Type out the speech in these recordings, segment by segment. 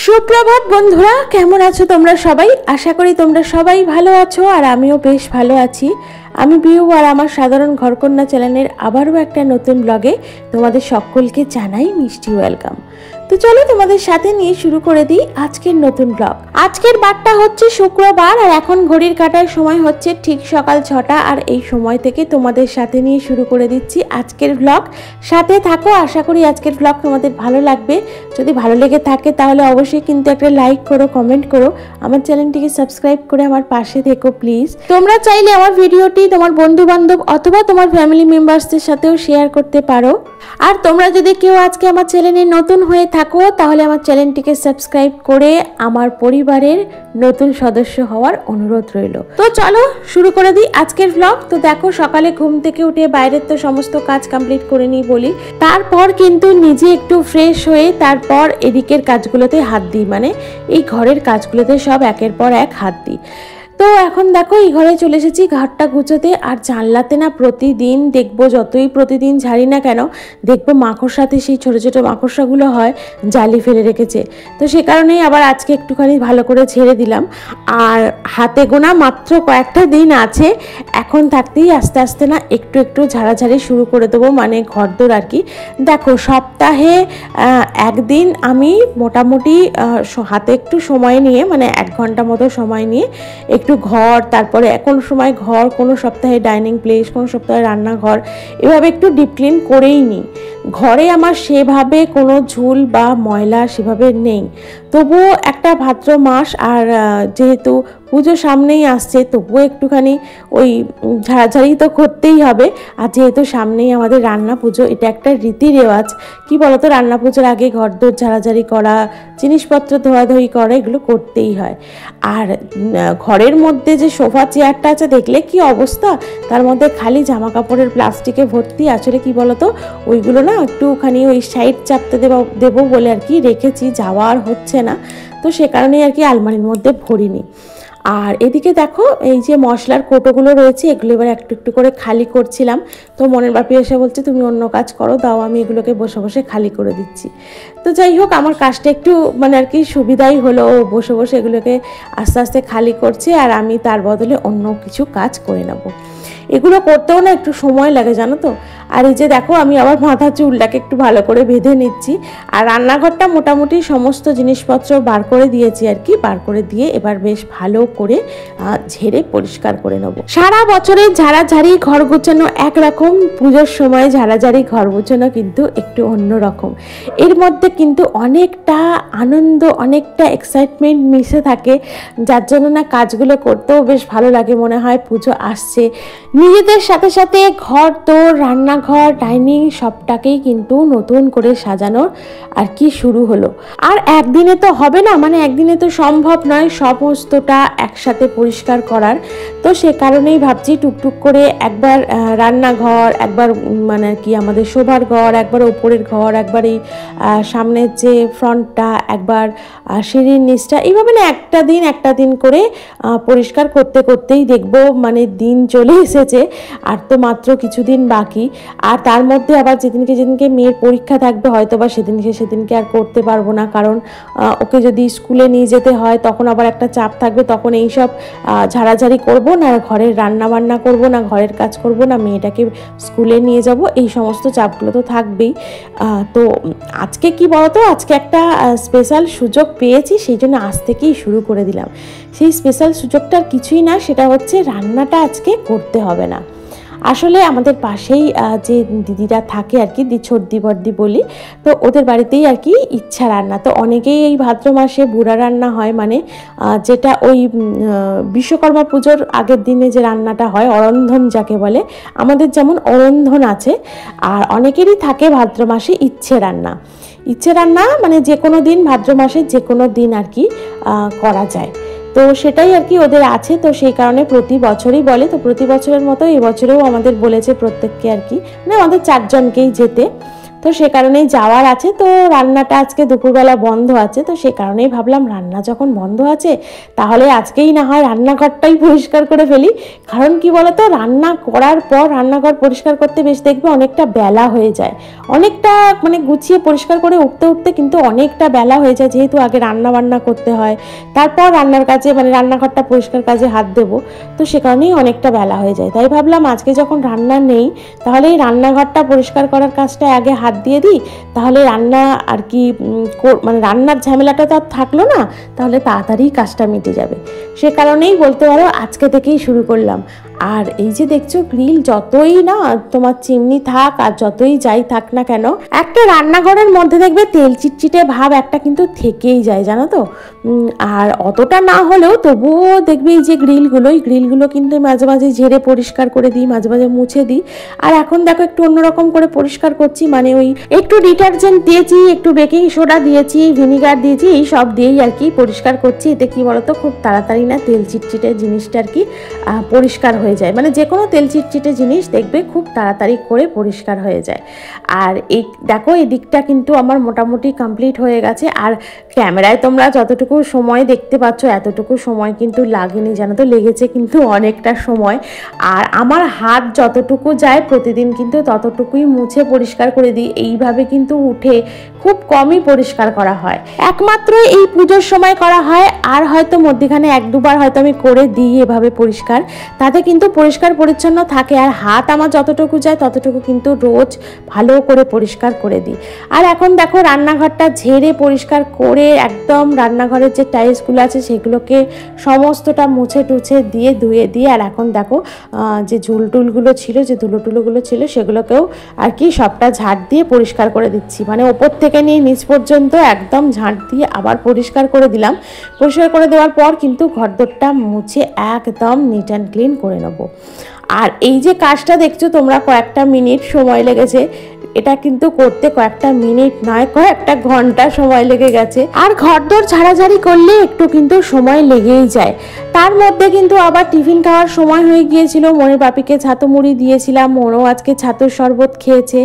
সুপ্রভাত বন্ধুরা, কেমন আছো তোমরা সবাই? আশা করি তোমরা সবাই ভালো আছো আর আমিও বেশ ভালো আছি। আমি বিউ আর আমার সাধারণ ঘরকন্যা চ্যানেলের আবারও একটা নতুন ব্লগে তোমাদের সকলকে জানাই মিষ্টি ওয়েলকাম। তো চলো তোমাদের সাথে নিয়ে শুরু করে দিই আজকের নতুন ব্লগ। আজকের বারটা হচ্ছে শুক্রবার আর এখন ঘড়ির কাঁটার সময় হচ্ছে ঠিক সকাল 6টা। আর এই সময় থেকে তোমাদের সাথে নিয়ে শুরু করে দিচ্ছি আজকের ব্লগ। সাথে থাকো, আশা করি আজকের ব্লগ তোমাদের ভালো লাগবে। যদি ভালো লেগে থাকে তাহলে অবশ্যই কিন্তু একটা লাইক করো, কমেন্ট করো, আমার চ্যানেলটিকে সাবস্ক্রাইব করে আমার পাশে থেকো প্লিজ। তোমরা চাইলে আমার ভিডিওটি তোমার বন্ধু বান্ধব অথবা তোমার ফ্যামিলি মেম্বার্সদের সাথেও শেয়ার করতে পারো। আর তোমরা যদি কেউ আজকে আমার চ্যানেলে নতুন হয়ে থাকো তাহলে আমার চ্যানেলটিকে সাবস্ক্রাইব করে আমার পরিবারের নতুন সদস্য হওয়ার অনুরোধ রইল। তো চলো শুরু করে দিই আজকের ব্লগ। তো দেখো, সকালে ঘুম থেকে উঠে বাইরের তো সমস্ত কাজ কমপ্লিট করে নিই বলি, তারপর কিন্তু নিজে একটু ফ্রেশ হয়ে তারপর এদিকের কাজগুলোতে হাত দিই, মানে এই ঘরের কাজগুলোতে সব একের পর এক হাত দিই। তো এখন দেখো এই ঘরে চলে এসেছি ঘরটা গুছোতে। আর জানলাতে না প্রতিদিন দেখবো, যতই প্রতিদিন ঝাড়ি না কেন দেখবো মাকড়সাতে সেই ছোটো ছোটো মাকড়সাগুলো হয় জালি ফেলে রেখেছে। তো সে কারণেই আবার আজকে একটুখানি ভালো করে ঝেড়ে দিলাম। আর হাতে গোনা মাত্র কয়েকটা দিন আছে, এখন থাকতেই আস্তে আস্তে না একটু একটু ঝাড়াঝাড়ি শুরু করে দেবো, মানে ঘরদোর আর কি। দেখো সপ্তাহে একদিন আমি মোটামুটি হাতে একটু সময় নিয়ে, মানে 1 ঘন্টা মতো সময় নিয়ে একটু ঘর, তারপরে কোনো সময় ঘর, কোনো সপ্তাহে ডাইনিং প্লেস, কোনো সপ্তাহে রান্নাঘর, এভাবে একটু ডিপ ক্লিন করেই নিই। ঘরে আমার সেভাবে কোনো ঝুল বা ময়লা সেভাবে নেই, তবুও একটা ভাদ্র মাস আর যেহেতু পুজো সামনেই আসছে তবুও একটুখানি ওই ঝাড়াঝাড়ি তো করতেই হবে। আর যেহেতু সামনেই আমাদের রান্না পুজো, এটা একটা রীতি রেওয়াজ। কি বলতো, রান্না পুজোর আগে ঘরদোর ঝাড়াঝাড়ি করা, জিনিসপত্র ধোয়াধুয়ি করা, এগুলো করতেই হয়। আর ঘরের মধ্যে যে সোফা চেয়ারটা আছে দেখলে কি অবস্থা, তার মধ্যে খালি জামা কাপড়ের প্লাস্টিকে ভর্তি। আসলে কি বলতো, ওইগুলো না একটুখানি ওই সাইড চাপতে দেবো বলে আর কি রেখেছি, যাওয়া আর হচ্ছে না, তো সে কারণেই আর কি আলমারির মধ্যে ভরিনি। আর এদিকে দেখো এই যে মশলার কৌটোগুলো রয়েছে, এগুলো এবার একটু একটু করে খালি করছিলাম। তো মনের বাপি এসে বলছে তুমি অন্য কাজ করো, দাও আমি এগুলোকে বসে বসে খালি করে দিচ্ছি। তো যাই হোক, আমার কাজটা একটু মানে আর কি সুবিধাই হলো, বসে বসে এগুলোকে আস্তে আস্তে খালি করছে আর আমি তার বদলে অন্য কিছু কাজ করে নেব। এগুলো করতেও না একটু সময় লাগে জানো তো। আর এই যে দেখো আমি আবার মাথার চুলটাকে একটু ভালো করে বেঁধে নিচ্ছি। আর রান্নাঘরটা মোটামুটি সমস্ত জিনিসপত্র বার করে দিয়েছি আর কি, বার করে দিয়ে এবার বেশ ভালো করে ঝেড়ে পরিষ্কার করে নেব। সারা বছরে ঝাড়াঝাড়ি ঘর গোছানো একরকম, পুজোর সময় ঝাড়াঝাড়ি ঘর গোছানো কিন্তু একটু অন্যরকম। এর মধ্যে কিন্তু অনেকটা আনন্দ, অনেকটা এক্সাইটমেন্ট মিশে থাকে, যার জন্য না কাজগুলো করতেও বেশ ভালো লাগে। মনে হয় পুজো আসছে। নিজেদের সাথে সাথে ঘর দোর, রান্নাঘর, ডাইনিং সবটাকেই কিন্তু নতুন করে সাজানোর আর কি শুরু হলো। আর একদিনে তো হবে না, মানে একদিনে তো সম্ভব নয় সমস্তটা একসাথে পরিষ্কার করার। তো সে কারণেই ভাবছি টুকটুক করে একবার রান্নাঘর, একবার মানে আর কি আমাদের শোবার ঘর, একবার ওপরের ঘর, একবার এই সামনের যে ফ্রন্টটা, একবার সিঁড়ির নিচটা, এইভাবে না একটা দিন করে পরিষ্কার করতে করতেই দেখবো মানে দিন চলে এসেছে। আর তো মাত্র কিছুদিন বাকি। আর তার মধ্যে আবার যেদিনকে মেয়ের পরীক্ষা থাকবে হয়তো বা সেদিনকে আর করতে পারবো না, কারণ ওকে যদি স্কুলে নিয়ে যেতে হয় তখন আবার একটা চাপ থাকবে। তখন এইসব ঝাড়াঝাড়ি করবো না, ঘরের রান্না বান্না করবো না, ঘরের কাজ করবো না, মেয়েটাকে স্কুলে নিয়ে যাব, এই সমস্ত চাপগুলো তো থাকবেই। তো আজকে কি বলতো, আজকে একটা স্পেশাল সুযোগ পেয়েছি, সেই জন্য আজ থেকেই শুরু করে দিলাম। সেই স্পেশাল সুযোগটার কিছুই না, সেটা হচ্ছে রান্নাটা আজকে করতে হবে না। আসলে আমাদের পাশেই যে দিদিরা থাকে আর কি, ছোটদি বড়দি বলি, তো ওদের বাড়িতেই আর কি ইচ্ছা রান্না। তো অনেকেই এই ভাদ্র মাসে বুড়া রান্না হয়, মানে যেটা ওই বিশ্বকর্মা পুজোর আগের দিনে যে রান্নাটা হয়, অরন্ধন যাকে বলে, আমাদের যেমন অরন্ধন আছে, আর অনেকেরই থাকে ভাদ্র মাসে ইচ্ছে রান্না, মানে যে কোনো দিন, ভাদ্র মাসে যে কোনো দিন আর কি করা যায়। তো সেটাই আর কি ওদের আছে। তো সেই কারণে প্রতি বছরই বলে, তো প্রতি বছরের মতো এবছরেও আমাদের বলেছে প্রত্যেককে আর কি, মানে আমাদের 4 জনকেই যেতে। তো তো সে কারণেই যাওয়ার আছে। তো রান্নাটা আজকে দুপুরবেলা বন্ধ আছে, তো সে কারণেই ভাবলাম রান্না যখন বন্ধ আছে তাহলে আজকেই না হয় রান্নাঘরটাই পরিষ্কার করে ফেলি। কারণ কি বলতো, রান্না করার পর রান্নাঘর পরিষ্কার করতে বেশ দেখবে অনেকটা বেলা হয়ে যায়, অনেকটা মানে গুছিয়ে পরিষ্কার করে উঠতে উঠতে কিন্তু অনেকটা বেলা হয়ে যায়, যেহেতু আগে রান্না বান্না করতে হয়, তারপর রান্নার কাজে মানে রান্নাঘরটা পরিষ্কার কাজে হাত দেবো, তো সে কারণেই অনেকটা বেলা হয়ে যায়। তাই ভাবলাম আজকে যখন রান্না নেই তাহলে এই রান্নাঘরটা পরিষ্কার করার কাজটা আগে হাত দিয়ে দিই, তাহলে রান্না আর কি মানে রান্নার ঝামেলাটা তো আর থাকলো না, তাহলে তাড়াতাড়ি কাজটা মিটে যাবে। সে কারণেই বলতে পারো আজকে থেকেই শুরু করলাম। আর এই যে দেখছো গ্রিল যতই না তোমার চিমনি থাক আর যতই যাই থাক না কেন, একটা রান্নাঘরের মধ্যে দেখবে তেল চিটচিটে ভাব একটা কিন্তু থেকেই যায়, জানো তো। আর অতটা না হলেও তবুও দেখবে এই যে গ্রিলগুলো কিন্তু মাঝে মাঝে ঝেড়ে পরিষ্কার করে দিই, মাঝে মাঝে মুছে দিই। আর এখন দেখো একটু অন্যরকম করে পরিষ্কার করছি, মানে ওই একটু ডিটারজেন্ট দিয়েছি, একটু বেকিং সোডা দিয়েছি, ভিনিগার দিয়েছি, এই সব দিয়েই আর কি পরিষ্কার করছি। এতে কি বলতো খুব তাড়াতাড়ি না তেল চিটচিটে জিনিসটা আর কি পরিষ্কার হয়ে যায়, মানে যে কোনো তেল চিটচিটে জিনিস দেখবে খুব তাড়াতাড়ি করে পরিষ্কার হয়ে যায়। আর এই দেখো এই দিকটা কিন্তু আমার মোটামুটি কমপ্লিট হয়ে গেছে। আর ক্যামেরায় তোমরা যতটুকু সময় দেখতে পাচ্ছ এতটুকু সময় কিন্তু লাগেনি, জানো তো, লেগেছে কিন্তু অনেকটা সময়। আর আমার হাত যতটুকু যায় প্রতিদিন কিন্তু ততটুকুই মুছে পরিষ্কার করে দিই, এইভাবে কিন্তু উঠে খুব কমই পরিষ্কার করা হয়, একমাত্র এই পুজোর সময় করা হয়। আর হয়তো মধ্যখানে এক দুবার হয়তো আমি করে দিই এভাবে পরিষ্কার, তাতে কিন্তু পরিষ্কার পরিচ্ছন্ন থাকে। আর হাত আমার যতটুকু যায় ততটুকু কিন্তু রোজ ভালো করে পরিষ্কার করে দিই। আর এখন দেখো রান্নাঘরটা ঝেড়ে পরিষ্কার করে একদম রান্নাঘরের যে টাইলসগুলো আছে সেগুলোকে সমস্তটা মুছে টুছে দিয়ে ধুয়ে দিয়ে, আর এখন দেখো যে ঝুলটুলগুলো ছিল, যে ধুলোটুলোগুলো ছিল সেগুলোকেও আর কি সবটা ঝাঁট দিয়ে পরিষ্কার করে দিচ্ছি, মানে ওপর থেকে নিয়ে নিচ পর্যন্ত একদম ঝাঁট দিয়ে আবার পরিষ্কার করে দিলাম। পরিষ্কার করে দেওয়ার পর কিন্তু ঘরদোরটা মুছে একদম নিট অ্যান্ড ক্লিন করে নেবো। আর এই যে কাজটা দেখছো তোমরা কয়েকটা মিনিট সময় লেগেছে, এটা কিন্তু করতে কয়েকটা মিনিট নয় কয়েকটা ঘন্টা সময় লেগে গেছে। আর ঘরদোর ঝাড়াঝাড়ি করলে একটু কিন্তু সময় লেগেই যায়। তার মধ্যে কিন্তু আবার টিফিন খাওয়ার সময় হয়ে গিয়েছিল, মনের বাপিকে ছাতু মুড়ি দিয়েছিলাম, মনও আজকে ছাতুর শরবত খেয়েছে,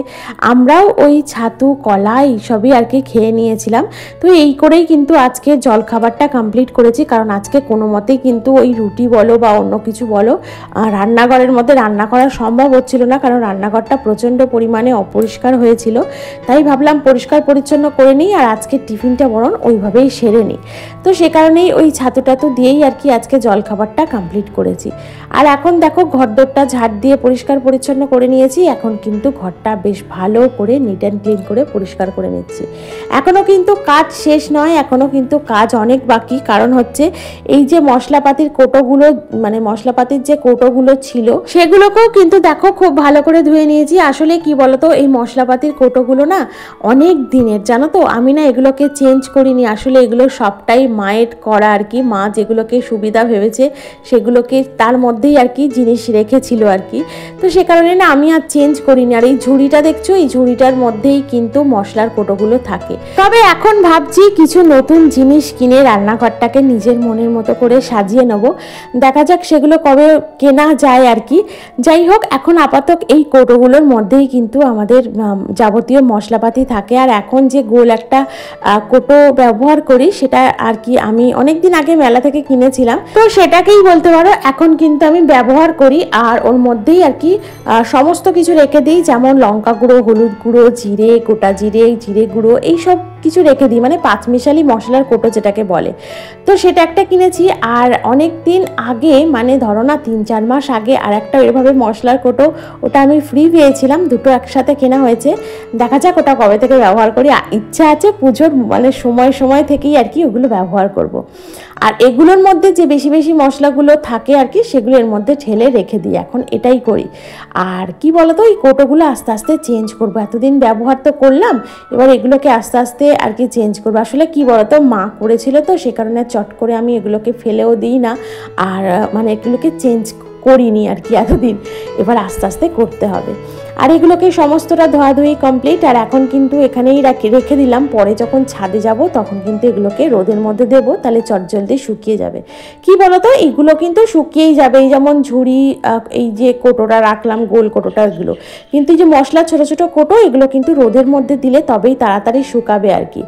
আমরাও ওই ছাতু কলা এইসবই আর কি খেয়ে নিয়েছিলাম। তো এই করেই কিন্তু আজকে জলখাবারটা কমপ্লিট করেছি, কারণ আজকে কোনো মতেই কিন্তু ওই রুটি বলো বা অন্য কিছু বলো রান্নাঘরের মধ্যে রান্না করা সম্ভব হচ্ছিল না, কারণ রান্নাঘরটা প্রচণ্ড পরিমাণে অপরিষ্কার হয়েছিল। তাই ভাবলাম পরিষ্কার পরিচ্ছন্ন করে নিই আর আজকে টিফিনটা বরং ওইভাবেই সেরে নিই। তো সে কারণেই ওই ছাতুটা তো দিয়েই আর কি আজকে জলখাবারটা কমপ্লিট করেছি। আর এখন দেখো ঘরদোরটা ঝাড় দিয়ে পরিষ্কার পরিচ্ছন্ন করে নিয়েছি, এখন কিন্তু ঘরটা বেশ ভালো করে নিট অ্যান্ড ক্লিন করে পরিষ্কার করে নিচ্ছি। এখনও কিন্তু কাজ শেষ নয়, এখনও কিন্তু কাজ অনেক বাকি, কারণ হচ্ছে এই যে মশলাপাতির কৌটোগুলো, মানে মশলাপাতির যে কৌটোগুলো ছিল সেগুলোকেও কিন্তু দেখো খুব ভালো করে ধুয়ে নিয়েছি। আসলে কি বলতো, এই মশলাপাতির কৌটোগুলো না অনেক দিনের, জানো তো, আমি না এগুলোকে চেঞ্জ করিনি, আসলে এগুলো সবটাই মায়ের করা আর কি, মা যেগুলোকে সুবিধা ভেবেছে সেগুলোকে তার মধ্যেই আর কি জিনিস রেখেছিল আর কি। তো সে কারণে না আমি আর চেঞ্জ করিনি। আর এই ঝুড়িটা দেখছো, এই ঝুড়িটার মধ্যেই কিন্তু মশলার কৌটোগুলো থাকে। তবে এখন ভাবছি কিছু নতুন জিনিস কিনে রান্নাঘরটাকে নিজের মনের মতো করে সাজিয়ে নেবো, দেখা যাক সেগুলো কবে কেনা যায় আর কি। যাই হোক, এখন আপাতত এই কৌটোগুলোর মধ্যেই কিন্তু আমাদের যাবতীয় মশলাপাতি থাকে। আর এখন যে গোল একটা কৌটো ব্যবহার করি সেটা আর কি আমি অনেক দিন আগে মেলা থেকে কিনেছিলাম, তো সেটাকেই বলতে পারো এখন কিন্তু আমি ব্যবহার করি। আর ওর মধ্যেই আর কি সমস্ত কিছু রেখে দিই, যেমন লঙ্কা গুঁড়ো, হলুদ গুঁড়ো, জিরে, গোটা জিরে, জিরে গুঁড়ো, এইসব কিছু রেখে দিই, মানে পাঁচমিশালি মশলার কৌটো যেটাকে বলে। তো সেটা একটা কিনেছি। আর অনেক দিন আগে, মানে ধরো না 3-4 মাস আগে আর একটা এভাবে মশলার কৌটো, ওটা আমি ফ্রি পেয়েছিলাম, দুটো একসাথে কেনা হয়েছে। দেখা যাক ওটা কবে থেকে ব্যবহার করি, ইচ্ছা আছে পুজোর মানে সময় থেকেই আর কি ওগুলো ব্যবহার করব। আর এগুলোর মধ্যে যে বেশি বেশি মশলাগুলো থাকে আর কি সেগুলো এর মধ্যে ঢেলে রেখে দিই, এখন এটাই করি। আর কি বলতো, এই কৌটোগুলো আস্তে আস্তে চেঞ্জ করবো, এতদিন ব্যবহার তো করলাম, এবার এগুলোকে আস্তে আস্তে আর কি চেঞ্জ করবো। আসলে কি বলতো, মা করেছিল তো সে কারণে চট করে আমি এগুলোকে ফেলেও দিই না, আর মানে এগুলোকে চেঞ্জ করিনি আর কি এতদিন, এবার আস্তে আস্তে করতে হবে। আর এগুলোকে সমস্তটা ধোয়াধুয়ি কমপ্লিট। আর এখন কিন্তু এখানেই রেখে দিলাম, পরে যখন ছাদে যাব তখন কিন্তু এগুলোকে রোদের মধ্যে দেবো, তাহলে চটজলদি শুকিয়ে যাবে। কি বলতো, এগুলো কিন্তু শুকিয়েই যাবে। এই যেমন ঝুড়ি, এই যে কোটোটা রাখলাম গোল কোটোটা, এগুলো কিন্তু এই যে মশলা ছোট ছোট কোটো, এগুলো কিন্তু রোদের মধ্যে দিলে তবেই তাড়াতাড়ি শুকাবে আর কি।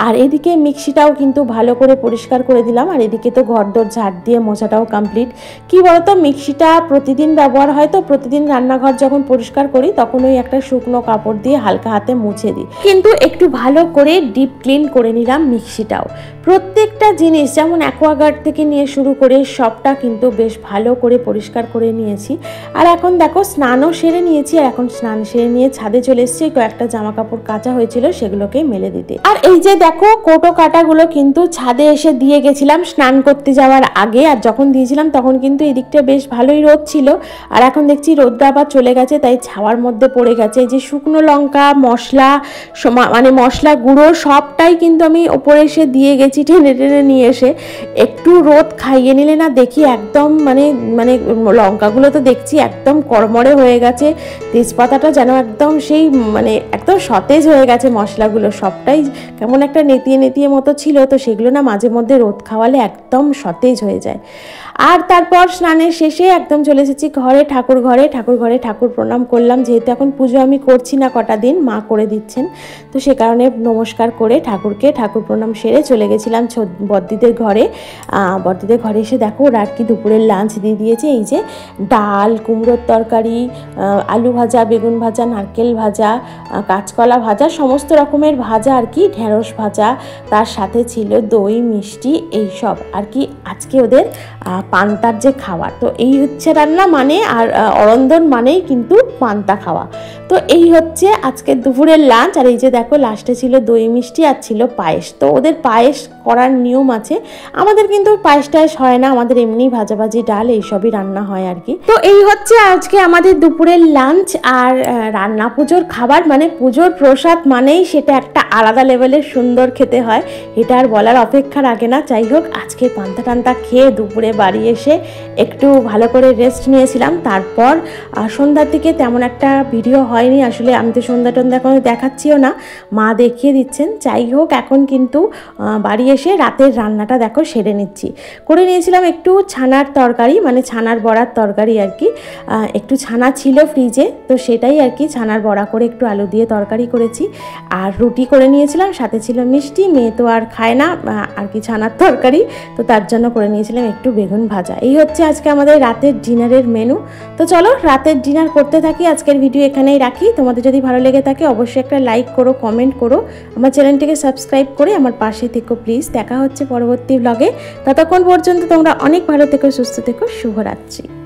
আর এদিকে মিক্সিটাও কিন্তু ভালো করে পরিষ্কার করে দিলাম। আর এদিকে তো ঘরদোর ঝাড় দিয়ে মোছাটাও কমপ্লিট। কি বলতো, মিক্সিটা প্রতিদিন ব্যবহার হয় তো, প্রতিদিন রান্নাঘর যখন পরিষ্কার করি তখন ওই একটা শুকনো কাপড় দিয়ে হালকা হাতে মুছে দিই, কিন্তু একটু ভালো করে ডিপ ক্লিন করে নিলাম মিক্সিটাও। প্রত্যেকটা জিনিস যেমন অ্যাকোয়াগার্ড থেকে নিয়ে শুরু করে সবটা কিন্তু বেশ ভালো করে পরিষ্কার করে নিয়েছি। আর এখন দেখো স্নানও সেরে নিয়েছি। আর এখন স্নান সেরে নিয়ে ছাদে চলে এসেছি, কয়েকটা জামা কাপড় কাচা হয়েছিল সেগুলোকে মেলে দিতে। আর এই যে দেখো কোটো কাটাগুলো কিন্তু ছাদে এসে দিয়ে গেছিলাম স্নান করতে যাওয়ার আগে। আর যখন দিয়েছিলাম তখন কিন্তু এই দিকটা বেশ ভালোই রোদ ছিল। আর এখন দেখছি রোদটা আবার চলে গেছে, তাই ছাওয়ার মধ্যে পড়ে গেছে। এই যে শুকনো লঙ্কা, মশলা, মানে মশলা গুঁড়ো সবটাই কিন্তু আমি ওপরে এসে দিয়ে গেছি, টেনে টেনে নিয়ে এসে। একটু রোদ খাইয়ে নিলে না দেখি একদম মানে মানে লঙ্কাগুলো তো দেখছি একদম কড়মড়ে হয়ে গেছে, তেজপাতাটা যেন একদম সেই মানে একদম সতেজ হয়ে গেছে। মশলাগুলো সবটাই কেমন একটা নেতিয়ে নেতিয়ে মতো ছিল, তো সেগুলো না মাঝে মধ্যে রোদ খাওয়ালে একদম সতেজ হয়ে যায়। আর তারপর স্নানের শেষে একদম চলে এসেছি ঘরে, ঠাকুর ঘরে ঠাকুর প্রণাম করলাম। যেহেতু এখন পুজো আমি করছি না কটা দিন, মা করে দিচ্ছেন, তো সে কারণে নমস্কার করে ঠাকুরকে ঠাকুর প্রণাম সেরে চলে গেছিলাম বদ্দিদের ঘরে। বদ্দিদের ঘরে এসে দেখো ওরা আর কি দুপুরের লাঞ্চ দিয়ে দিয়েছে। এই যে ডাল, কুমড়োর তরকারি, আলু ভাজা, বেগুন ভাজা, নারকেল ভাজা, কাঁচকলা ভাজা, সমস্ত রকমের ভাজা আর কি, ঢেঁড়স ভাজা, তার সাথে ছিল দই, মিষ্টি, এইসব আর কি। আজকে ওদের পান্তার যে খাওয়া, তো এই হচ্ছে রান্না মানে, আর অরন্ধন মানেই কিন্তু পান্তা খাওয়া। তো এই হচ্ছে আজকে দুপুরের লাঞ্চ। আর এই যে দেখো লাস্টে ছিল দই মিষ্টি আর ছিল পায়েস। তো ওদের পায়েস করার নিয়ম আছে, আমাদের কিন্তু পায়েস টায়েস হয় না, আমাদের এমনি ভাজাভাজি ডাল এইসবই রান্না হয় আর কি। তো এই হচ্ছে আজকে আমাদের দুপুরের লাঞ্চ। আর রান্না পুজোর খাবার মানে পুজোর প্রসাদ মানেই সেটা একটা আলাদা লেভেলের সুন্দর খেতে হয়, এটা আর বলার অপেক্ষা রাখে না। যাই হোক, আজকে পান্তা টান্তা খেয়ে দুপুরে বাড়ি এসে একটু ভালো করে রেস্ট নিয়েছিলাম। তারপর সন্ধ্যার দিকে তেমন একটা ভিডিও হয়নি আসলে, আমি তো সন্ধ্যা টন্ধ্যা এখন দেখাচ্ছিও না, মা দেখিয়ে দিচ্ছেন। যাই হোক, এখন কিন্তু বাড়ি এসে রাতের রান্নাটা দেখো সেরে নিচ্ছি। করে নিয়েছিলাম একটু ছানার তরকারি, মানে ছানার বড়ার তরকারি আর কি। একটু ছানা ছিল ফ্রিজে, তো সেটাই আর কি ছানার বড়া করে একটু আলু দিয়ে তরকারি করেছি। আর রুটি করে নিয়েছিলাম, সাথে ছিল মিষ্টি, মেয়ে তো আর খায় না আর কি ছানার তরকারি, তো তার জন্য করে নিয়েছিলাম একটু বেগুন ভাজা। এই হচ্ছে আজকে আমাদের রাতের ডিনারের মেনু। তো চলো রাতের ডিনার করতে থাকি। আজকের ভিডিও এখানেই রাখি। তোমাদের যদি ভালো লেগে থাকে অবশ্যই একটা লাইক করো, কমেন্ট করো, আমার চ্যানেলটিকে সাবস্ক্রাইব করে আমার পাশে থেকো প্লিজ। দেখা হচ্ছে পরবর্তী ব্লগে। ততক্ষণ পর্যন্ত তোমরা অনেক ভালো থেকো, সুস্থ থেকো, শুভরাত্রি।